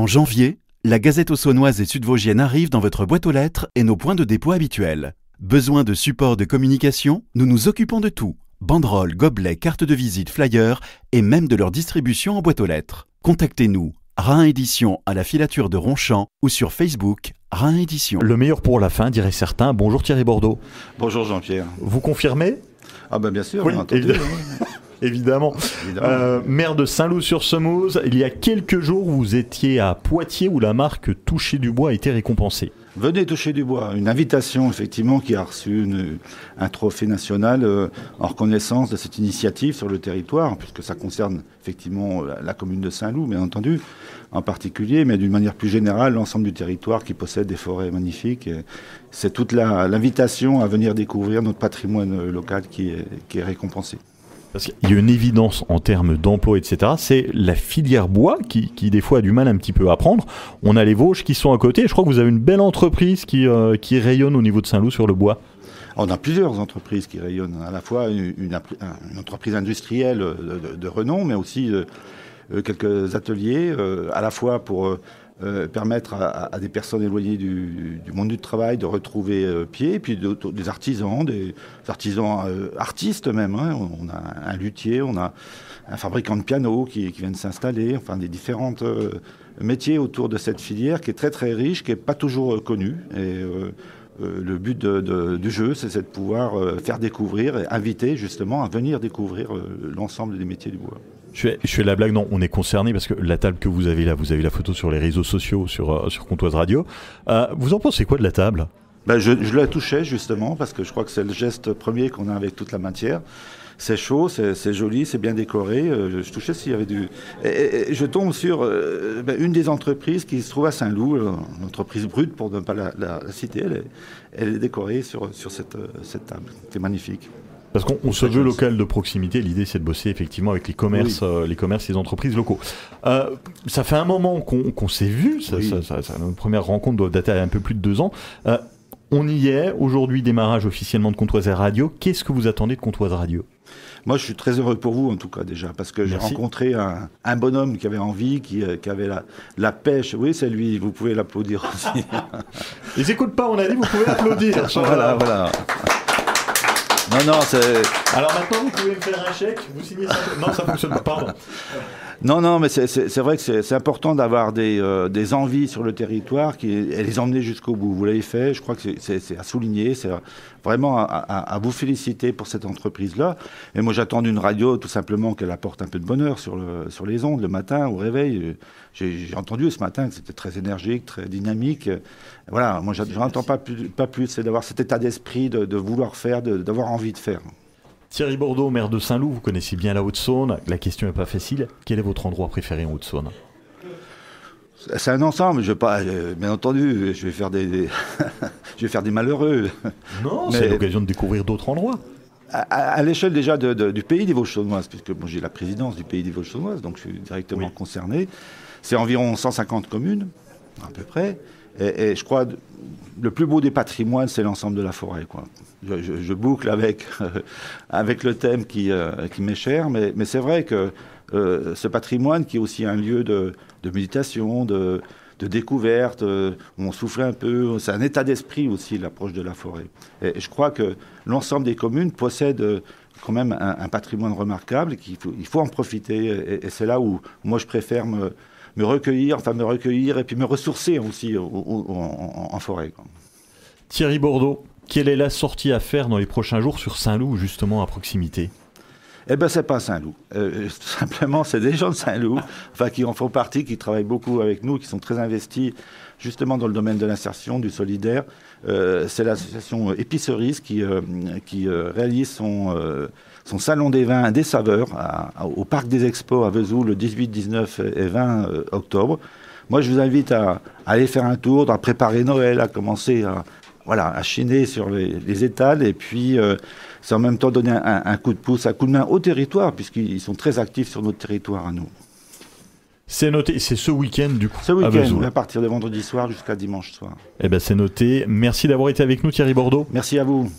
janvier, la Gazette auxonnoise et sud-vosgienne arrive dans votre boîte aux lettres et nos points de dépôt habituels. Besoin de support de communication? Nous nous occupons de tout. Banderoles, gobelets, cartes de visite, flyers et même de leur distribution en boîte aux lettres. Contactez-nous, Rhin Édition à la filature de Ronchamp ou sur Facebook, Rhin Édition. Le meilleur pour la fin, diraient certains. Bonjour Thierry Bordeaux. Bonjour Jean-Pierre. Vous confirmez? Ah ben bien sûr, oui, bien entendu. Évidemment. Maire de Saint-Loup-sur-Semouse, il y a quelques jours, vous étiez à Poitiers où la marque Toucher du Bois a été récompensée. Venez toucher du bois. Une invitation, effectivement, qui a reçu un trophée national en reconnaissance de cette initiative sur le territoire, puisque ça concerne effectivement la commune de Saint-Loup, bien entendu, en particulier, mais d'une manière plus générale, l'ensemble du territoire qui possède des forêts magnifiques. C'est toute l'invitation à venir découvrir notre patrimoine local qui est récompensé. Parce qu'il y a une évidence en termes d'emploi, etc. C'est la filière bois qui des fois a du mal un petit peu à prendre. On a les Vosges qui sont à côté. Je crois que vous avez une belle entreprise qui rayonne au niveau de Saint-Loup sur le bois. On a plusieurs entreprises qui rayonnent. À la fois une entreprise industrielle de renom, mais aussi quelques ateliers, à la fois pour permettre à des personnes éloignées du monde du travail de retrouver pied, et puis des artisans, artistes même. Hein. On a un luthier, on a un fabricant de piano qui vient de s'installer, enfin des différents métiers autour de cette filière qui est très très riche, qui n'est pas toujours connue. Et le but du jeu, c'est de pouvoir faire découvrir et inviter justement à venir découvrir l'ensemble des métiers du bois. Je fais la blague, non, on est concerné parce que la table que vous avez là, vous avez la photo sur les réseaux sociaux, sur Comtoise Radio. Vous en pensez quoi de la table? Je la touchais justement parce que je crois que c'est le geste premier qu'on a avec toute la matière. C'est chaud, c'est joli, c'est bien décoré. Je touchais s'il y avait du... Et je tombe sur une des entreprises qui se trouve à Saint-Loup, une entreprise brute pour ne pas la citer. Elle est décorée sur cette table. C'est magnifique. Parce qu'on se veut local de proximité, l'idée c'est de bosser effectivement avec les commerces, oui. Les commerces et les entreprises locaux. Ça fait un moment qu'on s'est vu, oui. Notre première rencontre doit dater à un peu plus de 2 ans. On y est, aujourd'hui démarrage officiellement de Comtoise Radio. Qu'est-ce que vous attendez de Comtoise Radio? Moi, je suis très heureux pour vous, en tout cas, déjà, parce que j'ai rencontré un bonhomme qui avait envie, qui avait la pêche. Oui, c'est lui, vous pouvez l'applaudir aussi. Ils n'écoutent pas, on a dit, vous pouvez applaudir. Voilà. Non, c'est... Alors maintenant, vous pouvez me faire un chèque, vous signez ça. Non, ça fonctionne pas, pardon. Non, mais c'est vrai que c'est important d'avoir des envies sur le territoire et les emmener jusqu'au bout. Vous l'avez fait, je crois que c'est à souligner, c'est vraiment à vous féliciter pour cette entreprise-là. Et moi, j'attends d'une radio tout simplement qu'elle apporte un peu de bonheur sur les ondes le matin, au réveil. J'ai entendu ce matin que c'était très énergique, très dynamique. Voilà, moi, j'entends pas plus, c'est d'avoir cet état d'esprit de vouloir faire, d'avoir envie de faire. Thierry Bordeaux, maire de Saint-Loup, vous connaissez bien la Haute-Saône. La question n'est pas facile. Quel est votre endroit préféré en Haute-Saône? C'est un ensemble. Bien entendu, je vais faire je vais faire des malheureux. Non, c'est l'occasion de découvrir d'autres endroits. À l'échelle déjà du pays des Vosges-Saônoises, puisque moi j'ai la présidence du pays des Vosges-Saônoises, donc je suis directement concerné. C'est environ 150 communes, à peu près. Et je crois le plus beau des patrimoines, c'est l'ensemble de la forêt, quoi. Je boucle avec le thème qui m'est cher, mais c'est vrai que ce patrimoine qui est aussi un lieu de méditation, de découverte, où on souffle un peu, c'est un état d'esprit aussi, l'approche de la forêt. Et je crois que l'ensemble des communes possèdent quand même un patrimoine remarquable, il faut en profiter. Et c'est là où moi je préfère me recueillir et puis me ressourcer aussi en forêt, quoi. Thierry Bordeaux, quelle est la sortie à faire dans les prochains jours sur Saint-Loup, justement à proximité? Eh bien, c'est pas Saint-Loup. Tout simplement, c'est des gens de Saint-Loup, qui en font partie, qui travaillent beaucoup avec nous, qui sont très investis justement dans le domaine de l'insertion, du solidaire. C'est l'association Épiceries qui réalise son salon des vins des saveurs au Parc des Expos à Vesoul le 18, 19 et 20 octobre. Moi, je vous invite à aller faire un tour, à préparer Noël, à commencer à chiner sur les étals et puis c'est en même temps donner un coup de pouce, un coup de main au territoire puisqu'ils sont très actifs sur notre territoire à nous. C'est noté, c'est ce week-end du coup. Ce week-end, à partir de vendredi soir jusqu'à dimanche soir. Eh bien c'est noté. Merci d'avoir été avec nous Thierry Bordeaux. Merci à vous.